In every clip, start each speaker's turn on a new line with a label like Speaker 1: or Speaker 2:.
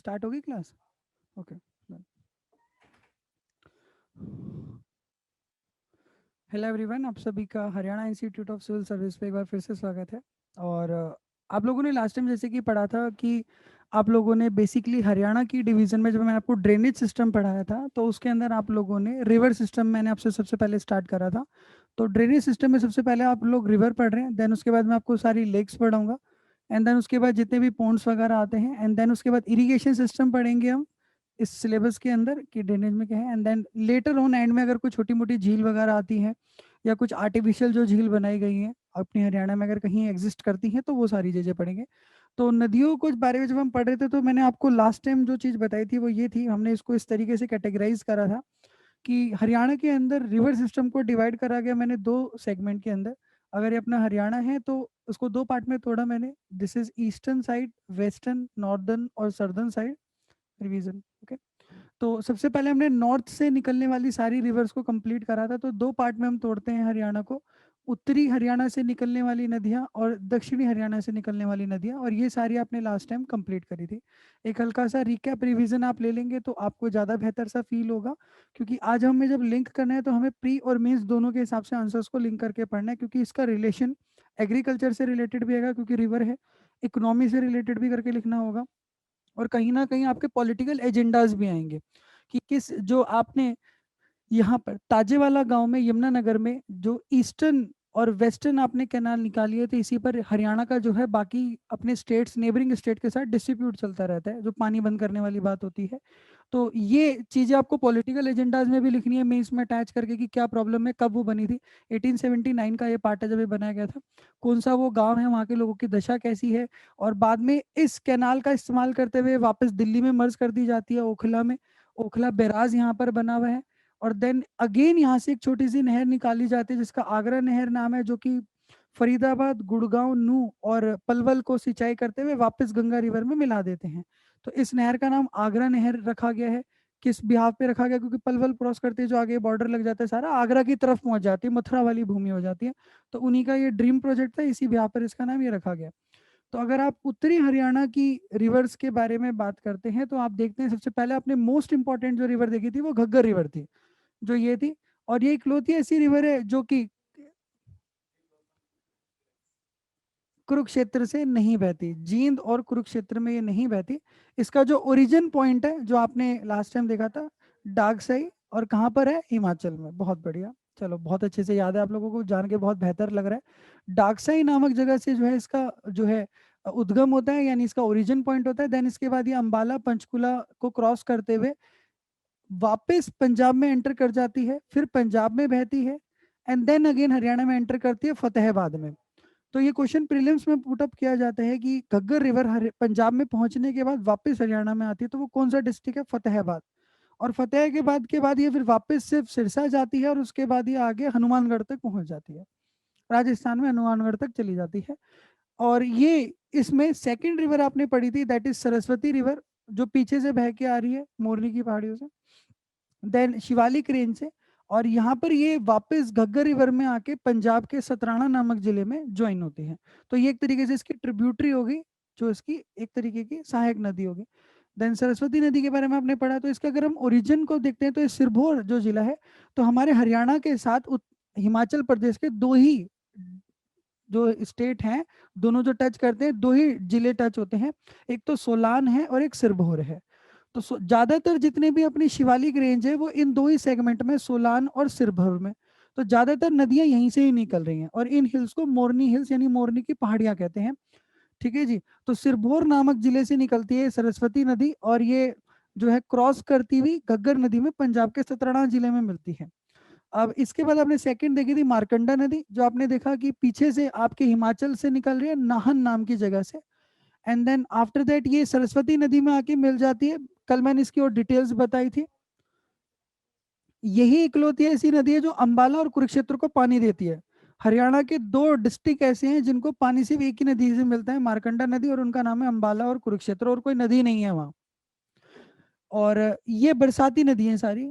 Speaker 1: Start होगी class? Okay. Hello everyone, आप सभी का Haryana institute of civil service पे एक बार फिर से स्वागत है। और आप लोगों ने लास्ट टाइम जैसे कि पढ़ा था कि आप लोगों ने बेसिकली हरियाणा की डिवीजन में जब मैंने आपको ड्रेनेज सिस्टम पढ़ाया था तो उसके अंदर आप लोगों ने रिवर सिस्टम मैंने आपसे सबसे पहले स्टार्ट करा था। तो ड्रेनेज सिस्टम में सबसे पहले आप लोग रिवर पढ़ रहे हैं, देन उसके बाद मैं आपको सारी लेक्स पढ़ाऊंगा, एंड देन उसके बाद जितने भी पॉन्ड्स वगैरह आते हैं, एंड देन उसके बाद इरिगेशन सिस्टम पढ़ेंगे हम इस सिलेबस के अंदर कि ड्रेनेज में क्या है। And then later on end में अगर कोई छोटी मोटी झील वगैरह आती है या कुछ आर्टिफिशियल जो झील बनाई गई हैं अपनी हरियाणा में अगर कहीं एग्जिस्ट करती हैं तो वो सारी चीज़ें पढ़ेंगे। तो नदियों के बारे में जब हम पढ़ रहे थे तो मैंने आपको लास्ट टाइम जो चीज़ बताई थी वो ये थी, हमने इसको इस तरीके से कैटेगराइज करा था कि हरियाणा के अंदर रिवर सिस्टम को डिवाइड करा गया मैंने दो सेगमेंट के अंदर। अगर ये अपना हरियाणा है तो उसको दो पार्ट में तोड़ा मैंने, this is eastern side, western, northern और सर्दर्न साइड रिवीजन। ओके। तो सबसे पहले हमने नॉर्थ से निकलने वाली सारी रिवर्स को कंप्लीट करा था। तो दो पार्ट में हम तोड़ते हैं हरियाणा को, उत्तरी हरियाणा से निकलने वाली नदियां और दक्षिणी हरियाणा से निकलने वाली नदियां, और ये सारी आपने लास्ट टाइम कंप्लीट करी थी। एक हल्का सा रिकैप रिवीजन आप ले लेंगे तो आपको ज़्यादा बेहतर सा फील होगा, क्योंकि आज हमें जब लिंक करना है तो हमें प्री और मेंस दोनों के हिसाब से आंसर्स को लिंक करके पढ़ना है, क्योंकि इसका रिलेशन एग्रीकल्चर से रिलेटेड भी है क्योंकि रिवर है, इकोनॉमी से रिलेटेड भी करके लिखना होगा, और कहीं ना कहीं आपके पॉलिटिकल एजेंडाज भी आएंगे कि किस जो आपने यहाँ पर ताजेवाला गांव में यमुनानगर में जो ईस्टर्न और वेस्टर्न आपने कैनाल निकाली है, तो इसी पर हरियाणा का जो है बाकी अपने स्टेट्स नेबरिंग स्टेट के साथ डिस्ट्रीब्यूट चलता रहता है, जो पानी बंद करने वाली बात होती है। तो ये चीज़ें आपको पॉलिटिकल एजेंडाज में भी लिखनी है, मेंस में अटैच करके कि क्या प्रॉब्लम है, कब वो बनी थी। 1879 का ये पार्ट है जब ये बनाया गया था, कौन सा वो गांव है, वहाँ के लोगों की दशा कैसी है, और बाद में इस कैनाल का इस्तेमाल करते हुए वापस दिल्ली में मर्ज कर दी जाती है ओखला में। ओखला बैराज यहाँ पर बना हुआ है, और देन अगेन यहाँ से एक छोटी सी नहर निकाली जाती है जिसका आगरा नहर नाम है, जो कि फरीदाबाद, गुड़गांव, नू और पलवल को सिंचाई करते हुए वापस गंगा रिवर में मिला देते हैं। तो इस नहर का नाम आगरा नहर रखा गया है। किस बिहाफ पे रखा गया? क्योंकि पलवल क्रॉस करते जो आगे बॉर्डर लग जाता है सारा आगरा की तरफ पहुंच जाती है, मथुरा वाली भूमि हो जाती है। तो उन्हीं का ये ड्रीम प्रोजेक्ट था, इसी बिहाफ पर इसका नाम ये रखा गया। तो अगर आप उत्तरी हरियाणा की रिवर्स के बारे में बात करते हैं तो आप देखते हैं सबसे पहले आपने मोस्ट इंपॉर्टेंट जो रिवर देखी थी वो घग्गर रिवर थी, जो ये थी। और ये इकलौती ऐसी रिवर है जो कि कुरुक्षेत्र से नहीं बहती, जींद और कुरुक्षेत्र में ये नहीं बहती। इसका जो ओरिजिन पॉइंट है जो आपने लास्ट टाइम देखा था, डागसई, और कहाँ पर है? हिमाचल में। बहुत बढ़िया, चलो बहुत अच्छे से याद है आप लोगों को, जान के बहुत बेहतर लग रहा है। डागसई नामक जगह से जो है इसका जो है उद्गम होता है, यानी इसका ओरिजिन पॉइंट होता है। देन इसके बाद ये अंबाला पंचकुला को क्रॉस करते हुए वापस पंजाब में एंटर कर जाती है, फिर पंजाब में बहती है, एंड देन अगेन हरियाणा में एंटर करती है फतेहाबाद में। तो ये क्वेश्चन प्रीलिम्स में पुटअप किया जाता है कि घग्गर रिवर पंजाब में पहुंचने के बाद वापस हरियाणा में आती है, तो वो कौन सा डिस्ट्रिक्ट है? फतेहाबाद। और फतेह के बाद ये फिर वापस सिर्फ सिरसा जाती है, और उसके बाद ये आगे हनुमानगढ़ तक पहुंच जाती है, राजस्थान में हनुमानगढ़ तक चली जाती है। और ये इसमें सेकंड रिवर आपने पढ़ी थी, दैट इज सरस्वती रिवर, जो पीछे से बह के आ रही है मोरनी की पहाड़ियों से, देन शिवालिक रेंज से, और यहाँ पर ये वापस घग्गर रिवर में आके पंजाब के सतराना नामक जिले में ज्वाइन होती है। तो ये एक तरीके से इसकी ट्रिब्यूटरी होगी, जो इसकी एक तरीके की सहायक नदी होगी। देन सरस्वती नदी के बारे में आपने पढ़ा, तो इसका अगर हम ओरिजिन को देखते हैं तो ये सिरभोर जो जिला है, तो हमारे हरियाणा के साथ हिमाचल प्रदेश के दो ही जो स्टेट हैं, दोनों जो टच करते हैं, दो ही जिले टच होते हैं, एक तो सोलान है और एक सिरभोर है। तो ज्यादातर जितने भी अपनी शिवालिक रेंज है वो इन दो ही सेगमेंट में, सोलान और सिरभर में। तो ज्यादातर नदियां यहीं से ही निकल रही हैं, और इन हिल्स को मोरनी हिल्स यानी मोरनी की पहाड़ियां कहते हैं। ठीक है जी। तो सिरभोर नामक जिले से निकलती है सरस्वती नदी, और ये जो है क्रॉस करती हुई घग्गर नदी में पंजाब के सतराना जिले में मिलती है। अब इसके बाद आपने सेकंड देखी थी मार्कंडा नदी, जो आपने देखा कि पीछे से आपके हिमाचल से निकल रही है, नाहन नाम की जगह से, एंड देन आफ्टर दैट ये सरस्वती नदी में आके मिल जाती है। कल मैंने इसकी और डिटेल्स बताई थी। यही इकलौती ऐसी नदी है जो अंबाला और कुरुक्षेत्र को पानी देती है। हरियाणा के दो डिस्ट्रिक्ट ऐसे हैं जिनको पानी सिर्फ एक ही नदी से मिलता है, मार्कंडा नदी, और उनका नाम है अंबाला और कुरुक्षेत्र, और कोई नदी नहीं है वहाँ। और ये बरसाती नदी है सारी,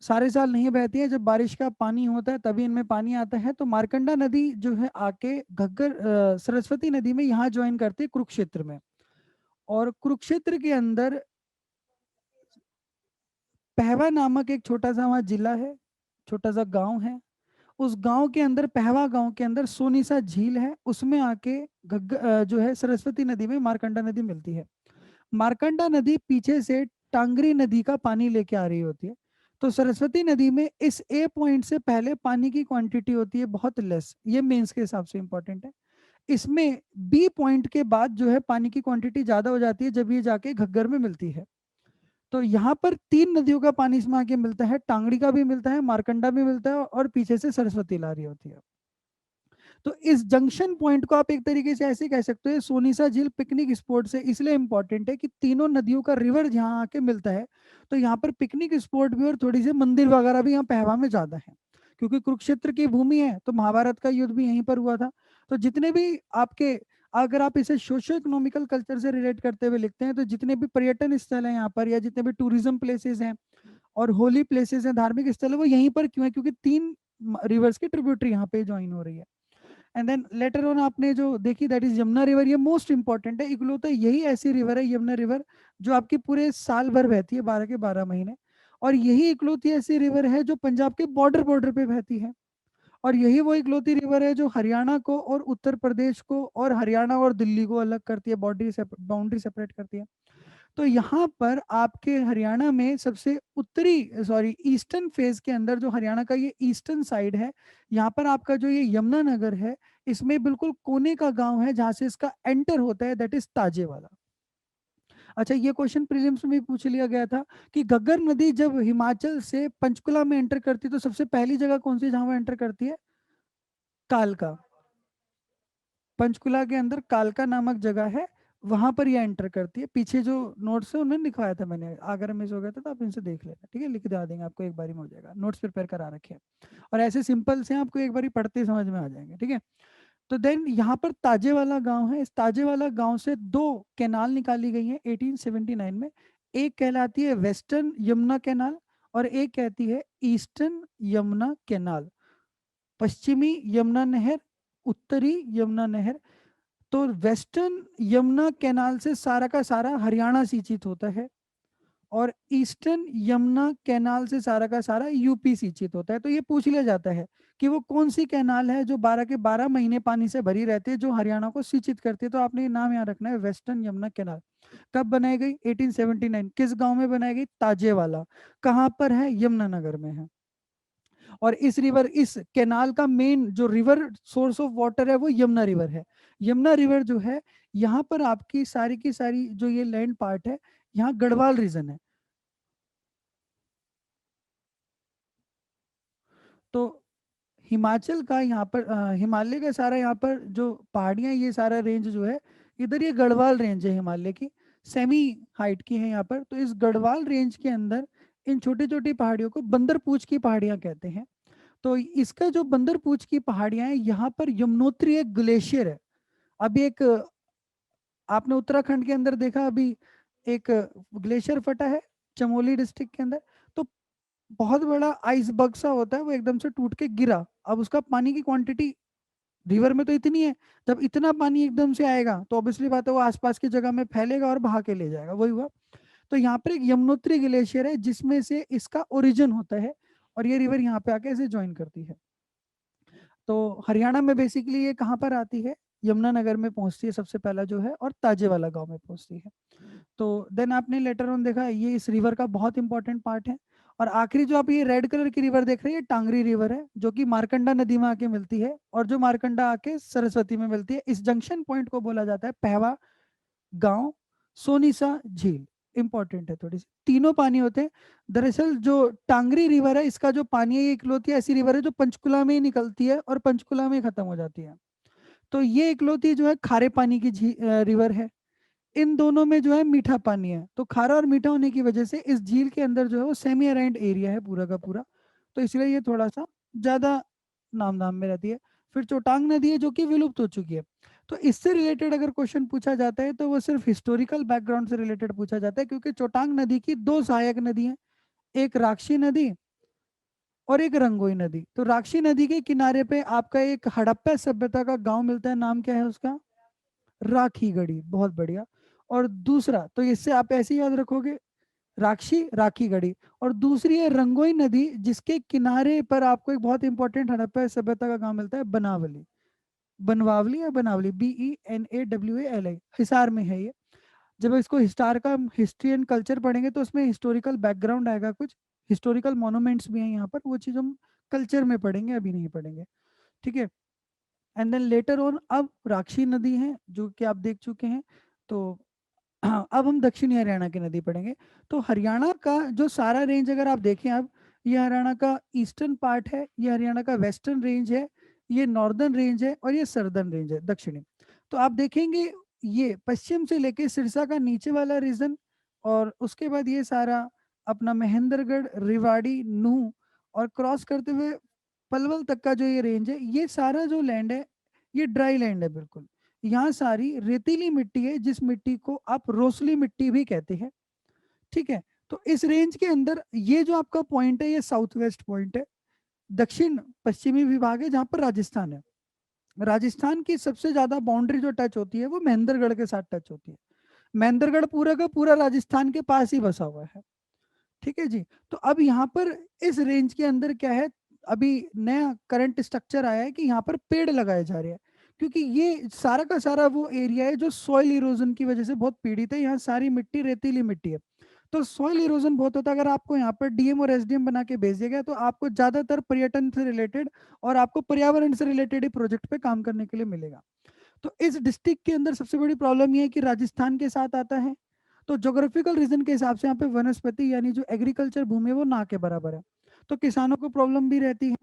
Speaker 1: सारे साल नहीं बहती है, जब बारिश का पानी होता है तभी इनमें पानी आता है। तो मार्कंडा नदी जो है आके घग्गर सरस्वती नदी में यहाँ ज्वाइन करती है कुरुक्षेत्र में, और कुरुक्षेत्र के अंदर पहवा नामक एक छोटा सा वहाँ जिला है, छोटा सा गांव है। उस गांव के अंदर, पहवा गांव के अंदर सोनीसा झील है, उसमें आके जो है सरस्वती नदी में मारकंडा नदी मिलती है। मारकंडा नदी पीछे से टांगरी नदी का पानी लेके आ रही होती है। तो सरस्वती नदी में इस ए पॉइंट से पहले पानी की क्वांटिटी होती है बहुत लेस, ये मेंस के हिसाब से इंपॉर्टेंट है। इसमें बी पॉइंट के बाद जो है पानी की क्वांटिटी ज्यादा हो जाती है जब ये जाके घग्गर में मिलती है। तो यहाँ पर तीन नदियों का पानी इसमें आके मिलता है, टांगड़ी का भी मिलता है, मारकंडा भी मिलता है, और पीछे से सरस्वती ला रही होती है। तो इस जंक्शन पॉइंट को आप एक तरीके से ऐसे कह सकते हो, सोनीसा झील पिकनिक स्पॉट से इसलिए इंपॉर्टेंट है कि तीनों नदियों का रिवर यहाँ आके मिलता है। तो यहाँ पर पिकनिक स्पॉट भी और थोड़ी सी मंदिर वगैरह भी यहाँ पहवा में ज्यादा है, क्योंकि कुरुक्षेत्र की भूमि है, तो महाभारत का युद्ध भी यहीं पर हुआ था। तो जितने भी आपके, अगर आप इसे सोशो इकोनॉमिकल कल्चर से रिलेट करते हुए लिखते हैं, तो जितने भी पर्यटन स्थल हैं यहाँ पर, या जितने भी टूरिज्म प्लेसेस हैं और होली प्लेसेस हैं, धार्मिक स्थल है, वो यहीं पर क्यों है? क्योंकि तीन रिवर्स की ट्रिब्यूटरी यहाँ पे ज्वाइन हो रही है। एंड देन लेटर ऑन आपने जो देखी, दैट इज यमुना रिवर, ये मोस्ट इंपॉर्टेंट है। इकलौता यही ऐसी रिवर है, यमुना रिवर, जो आपकी पूरे साल भर बहती है, 12 के 12 महीने। और यही इकलौती ऐसी रिवर है जो पंजाब के बॉर्डर बॉर्डर पे बहती है। और यही वो इकलौती रिवर है जो हरियाणा को और उत्तर प्रदेश को और हरियाणा और दिल्ली को अलग करती है, बाउंड्री सेपरेट करती है। तो यहाँ पर आपके हरियाणा में सबसे उत्तरी, सॉरी ईस्टर्न फेज के अंदर, जो हरियाणा का ये ईस्टर्न साइड है, यहाँ पर आपका जो ये यमुना नगर है, इसमें बिल्कुल कोने का गांव है जहां से इसका एंटर होता है, दैट इज ताजेवाला। अच्छा, ये क्वेश्चन प्रीलिम्स में भी पूछ लिया गया था कि घग्गर नदी जब हिमाचल से पंचकुला में एंटर करती है, तो सबसे पहली जगह कौन सी जहां वो एंटर करती है? कालका। पंचकुला के अंदर कालका नामक जगह है, वहां पर ये एंटर करती है। पीछे जो नोट्स है उन्होंने लिखवाया था मैंने, अगर मिस हो गया था तो आप इनसे देख लेना, ठीक है? लिख दिला देंगे आपको, एक बारी में हो जाएगा, नोट्स प्रिपेयर करा रखे हैं। और ऐसे सिंपल से आपको एक बारी पढ़ते ही समझ में आ जाएंगे, ठीक है? तो देन यहाँ पर ताजेवाला गांव है, इस ताजेवाला गांव से दो कैनाल निकाली गई हैं 1879 में। एक कहलाती है वेस्टर्न यमुना कैनाल, और एक कहती है ईस्टर्न यमुना कैनाल। पश्चिमी यमुना नहर, उत्तरी यमुना नहर। तो वेस्टर्न यमुना कैनाल से सारा का सारा हरियाणा सिंचित होता है, और ईस्टर्न यमुना कैनाल से सारा का सारा यूपी सिंचित होता है। तो ये पूछ लिया जाता है कि वो कौन सी कैनाल है जो 12 के 12 महीने पानी से भरी रहती है, जो हरियाणा को सिंचित करती है। तो आपने ये नाम याद रखना है, वेस्टर्न यमुना कैनाल। कब बनाई गई? 1879। किस गांव में बनाई गई? ताजेवाला। कहाँ पर है? यमुनानगर में है। और इस रिवर, इस कैनाल का मेन जो रिवर सोर्स ऑफ वाटर है वो यमुना रिवर है। यमुना रिवर जो है, यहाँ पर आपकी सारी की सारी जो ये लैंड पार्ट है, यहाँ गढ़वाल रीजन है। तो हिमाचल का यहाँ पर हिमालय का सारा यहाँ पर जो पहाड़ियाँ, ये सारा रेंज जो है, इधर ये गढ़वाल रेंज है हिमालय की, सेमी हाइट की है यहाँ पर। तो इस गढ़वाल रेंज के अंदर इन छोटी छोटी पहाड़ियों को बंदरपूछ की पहाड़ियाँ कहते हैं। तो इसका जो बंदरपूछ की पहाड़ियाँ हैं, यहाँ पर यमुनोत्री एक ग्लेशियर है। अभी एक आपने उत्तराखंड के अंदर देखा, अभी एक ग्लेशियर फटा है चमोली डिस्ट्रिक्ट के अंदर। तो बहुत बड़ा आइसबर्ग सा होता है, वो एकदम से टूट के गिरा। अब उसका पानी की क्वांटिटी रिवर में तो इतनी है, जब इतना पानी एकदम से आएगा तो ऑब्वियसली बात है वो आसपास की जगह में फैलेगा और बहा के ले जाएगा, वही हुआ। तो यहाँ पर एक यमुनोत्री ग्लेशियर है जिसमें से इसका ओरिजिन होता है, और ये रिवर यहाँ पे आके इसे ज्वाइन करती है। तो हरियाणा में बेसिकली ये कहाँ पर आती है? यमुनानगर में पहुंचती है सबसे पहला जो है, और ताजेवाला गांव में पहुंचती है। तो देन आपने लेटर ऑन देखा, ये इस रिवर का बहुत इंपॉर्टेंट पार्ट है। और आखिरी जो आप ये रेड कलर की रिवर देख रहे हैं, ये टांगरी रिवर है, जो कि मारकंडा नदी में आके मिलती है, और जो मारकंडा आके सरस्वती में मिलती है। इस जंक्शन पॉइंट को बोला जाता है पहवा गांव सोनीसा झील। इंपॉर्टेंट है थोड़ी सी, तीनों पानी होते हैं। दरअसल जो टांगरी रिवर है, इसका जो पानी है, ये इकलौती ऐसी रिवर है जो पंचकुला में ही निकलती है और पंचकुला में ही खत्म हो जाती है। तो ये इकलौती जो है खारे पानी की रिवर है। इन दोनों में जो है मीठा पानी है, तो खारा और मीठा होने की वजह से इस झील के अंदर जो है वो सेमी अराइंड एरिया है पूरा का पूरा। तो इसलिए ये थोड़ा सा ज्यादा नाम दाम में रहती है। फिर चोटांग नदी है जो कि विलुप्त हो चुकी है। तो इससे रिलेटेड अगर क्वेश्चन पूछा जाता है तो वो सिर्फ हिस्टोरिकल बैकग्राउंड से रिलेटेड पूछा जाता है, क्योंकि चोटांग नदी की दो सहायक नदी हैं, एक राक्षी नदी और एक रंगोई नदी। तो राक्षी नदी के किनारे पे आपका एक हड़प्पा सभ्यता का गांव मिलता है, नाम क्या है उसका? राखी गढ़ी। बहुत बढ़िया। और दूसरा, तो इससे आप ऐसे ही याद रखोगे, राक्षी, राखी गढ़ी। और दूसरी है रंगोई नदी, जिसके किनारे पर आपको एक बहुत इंपॉर्टेंट हड़प्पा सभ्यता का गांव मिलता है, बनावली। बनवावली या बनावली, BENAWALI, हिसार में है ये। जब इसको हिस्टार का हिस्ट्री एंड कल्चर पढ़ेंगे तो उसमें हिस्टोरिकल बैकग्राउंड आएगा, कुछ हिस्टोरिकल मॉन्यूमेंट्स भी हैं यहाँ पर, वो चीज़ हम कल्चर में पढ़ेंगे, अभी नहीं पढ़ेंगे, ठीक है। एंड देन लेटर ऑन अब राक्षी नदी है जो कि आप देख चुके हैं। तो अब हम दक्षिणी हरियाणा की नदी पढ़ेंगे। तो हरियाणा का जो सारा रेंज अगर आप देखें, अब ये हरियाणा का ईस्टर्न पार्ट है, ये हरियाणा का वेस्टर्न रेंज है, ये नॉर्दर्न रेंज है, और ये सर्दर्न रेंज है, दक्षिणी। तो आप देखेंगे ये पश्चिम से लेके सिरसा का नीचे वाला रीजन, और उसके बाद ये सारा अपना महेंद्रगढ़, रेवाड़ी, नूह, और क्रॉस करते हुए पलवल तक का जो ये रेंज है, ये सारा जो लैंड है ये ड्राई लैंड है बिल्कुल। यहाँ सारी रेतीली मिट्टी है, जिस मिट्टी को आप रोसली मिट्टी भी कहते हैं, ठीक है। तो इस रेंज के अंदर ये जो आपका पॉइंट है, ये साउथ वेस्ट पॉइंट है, दक्षिण पश्चिमी विभाग है, जहां पर राजस्थान है। राजस्थान की सबसे ज्यादा बाउंड्री जो टच होती है वो महेंद्रगढ़ के साथ टच होती है। महेंद्रगढ़ पूरा का पूरा राजस्थान के पास ही बसा हुआ है, ठीक है जी। तो अब यहाँ पर इस रेंज के अंदर क्या है, अभी नया करंट स्ट्रक्चर आया है कि यहाँ पर पेड़ लगाए जा रहे हैं, क्योंकि ये सारा का सारा वो एरिया है जो सॉइल इरोजन की वजह से बहुत पीड़ित है। यहाँ सारी मिट्टी रेतीली मिट्टी है, तो सॉइल इरोजन बहुत होता है। अगर आपको यहाँ पर डीएम और एसडीएम बना के भेज दिया गया तो आपको ज्यादातर पर्यटन से रिलेटेड और आपको पर्यावरण से रिलेटेड ही प्रोजेक्ट पे काम करने के लिए मिलेगा। तो इस डिस्ट्रिक्ट के अंदर सबसे बड़ी प्रॉब्लम ये है कि राजस्थान के साथ आता है, तो जोग्राफिकल रीजन के हिसाब से यहाँ पे वनस्पति यानी जो एग्रीकल्चर भूमि है वो ना के बराबर है, तो किसानों को प्रॉब्लम भी रहती है,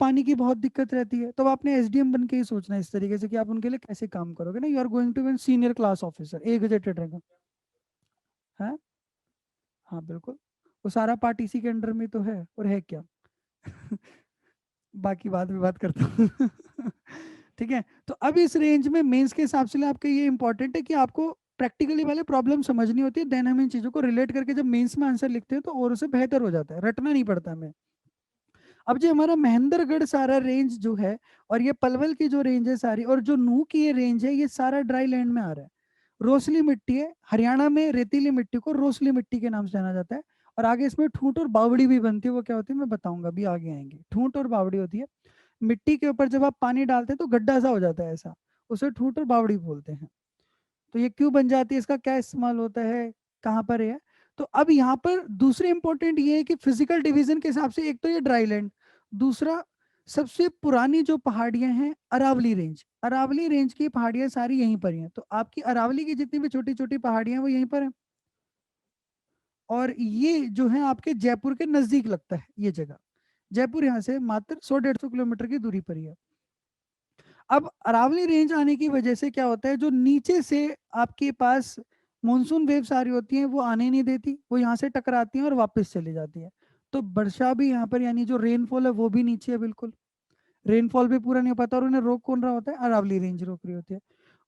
Speaker 1: पानी की बहुत दिक्कत रहती है। तो आपने एसडीएम बन के ही सोचना है इस तरीके से कि आप उनके लिए कैसे काम करोगे ना, you are going to be senior class officer, a gazetted रहेगा है। हाँ बिल्कुल, वो सारा पार्ट इसी के अंडर में तो है, और है क्या। बाकी बाद में बात करता हूँ। ठीक है। तो अब इस रेंज में मेंस के हिसाब से आपके ये इंपॉर्टेंट है कि आपको प्रैक्टिकली वाले प्रॉब्लम समझनी होती है, देन हम इन चीजों को रिलेट करके जब मेंस में आंसर लिखते हैं तो और उसे बेहतर हो जाता है, रटना नहीं पड़ता हमें। अब जो हमारा महेंद्रगढ़ सारा रेंज जो है, और ये पलवल की जो रेंज है सारी, और जो नूह की ये रेंज है, ये सारा ड्राई लैंड में आ रहा है। रोसली मिट्टी है, हरियाणा में रेतीली मिट्टी को रोसली मिट्टी के नाम से जाना जाता है। और आगे इसमें ठूंठ और बावड़ी भी बनती है, वो क्या होती है मैं बताऊंगा, अभी आगे आएंगे। ठूंठ और बावड़ी होती है, मिट्टी के ऊपर जब आप पानी डालते हैं तो गड्ढा सा हो जाता है ऐसा, उसे ठूंठ और बावड़ी बोलते हैं। तो ये क्यों बन जाती है, इसका क्या इस्तेमाल होता है, कहाँ पर है। तो अब यहाँ पर दूसरी इंपॉर्टेंट ये है कि फिजिकल डिवीजन के हिसाब से एक तो ये ड्राई लैंड, दूसरा सबसे पुरानी जो पहाड़ियां हैं अरावली रेंज, अरावली रेंज की पहाड़ियां सारी यहीं पर ही हैं। तो आपकी अरावली की जितनी भी छोटी छोटी पहाड़ियां हैं वो यहीं पर हैं। और ये जो है आपके जयपुर के नजदीक लगता है ये जगह, जयपुर यहाँ से मात्र 100-150 किलोमीटर की दूरी पर ही है। अब अरावली रेंज आने की वजह से क्या होता है, जो नीचे से आपके पास मॉनसून वेव्स आ रही होती हैं वो आने नहीं देती, वो यहाँ से टकराती हैं और वापस चली जाती है। तो वर्षा भी यहाँ पर यानी जो रेनफॉल है वो भी नीचे है बिल्कुल, रेनफॉल भी पूरा नहीं हो पाता, और उन्हें रोक कौन रहा होता है, अरावली रेंज रोक रही होती है।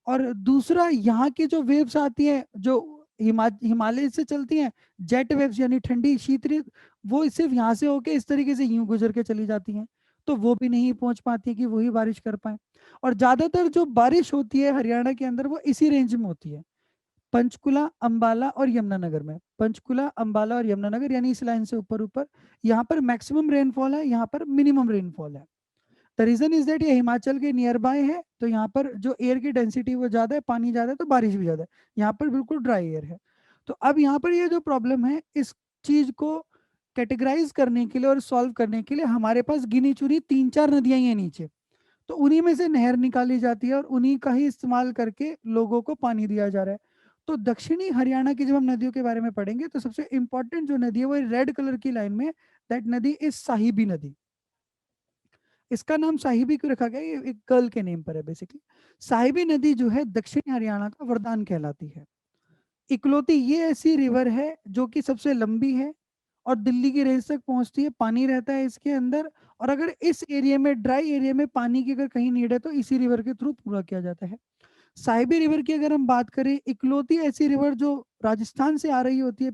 Speaker 1: और दूसरा यहाँ की जो वेव्स आती हैं जो हिमालय से चलती हैं, जेट वेव्स यानी ठंडी शीतरी, वो सिर्फ यहाँ से होके इस तरीके से यूं गुजर के चली जाती हैं, तो वो भी नहीं पहुंच पाती है कि वही बारिश कर पाए। और ज्यादातर जो बारिश होती है हरियाणा के अंदर वो इसी रेंज में होती है, पंचकुला, अंबाला और यमुनानगर में। पंचकुला, अंबाला और यमुनानगर यानी इस लाइन से ऊपर ऊपर, यहाँ पर मैक्सिमम रेनफॉल है, यहाँ पर मिनिमम रेनफॉल है। द रीजन इज दैट ये हिमाचल के नियर बाय है, तो यहाँ पर जो एयर की डेंसिटी वो ज्यादा है, पानी ज्यादा है, तो बारिश भी ज्यादा है। यहाँ पर बिल्कुल ड्राई एयर है। तो अब यहाँ पर ये जो प्रॉब्लम है, इस चीज को कैटेगराइज करने के लिए और सॉल्व करने के लिए हमारे पास गिनी चुनी 3-4 नदियां ही हैं नीचे, तो उन्हीं में से नहर निकाली जाती है और उन्हीं का ही इस्तेमाल करके लोगों को पानी दिया जा रहा है। तो दक्षिणी हरियाणा की जब हम नदियों के बारे में पढ़ेंगे तो सबसे इंपॉर्टेंट जो नदी है वो रेड कलर की लाइन में, दैट नदी इज साहिबी नदी। इसका नाम साहिबी क्यों रखा गया, ये एक गर्ल के नेम पर है बेसिकली। साहिबी नदी जो है दक्षिण हरियाणा का वरदान कहलाती है। इकलौती ये ऐसी रिवर है जो कि सबसे लंबी है और दिल्ली की रेंज तक पहुंचती है, पानी रहता है इसके अंदर। और अगर इस एरिया में, ड्राई एरिया में पानी की अगर कहीं नीड है तो इसी रिवर के थ्रू पूरा किया जाता है। साहिबी रिवर की अगर हम बात करें, इकलौती ऐसी रिवर जो राजस्थान से आ रही होती है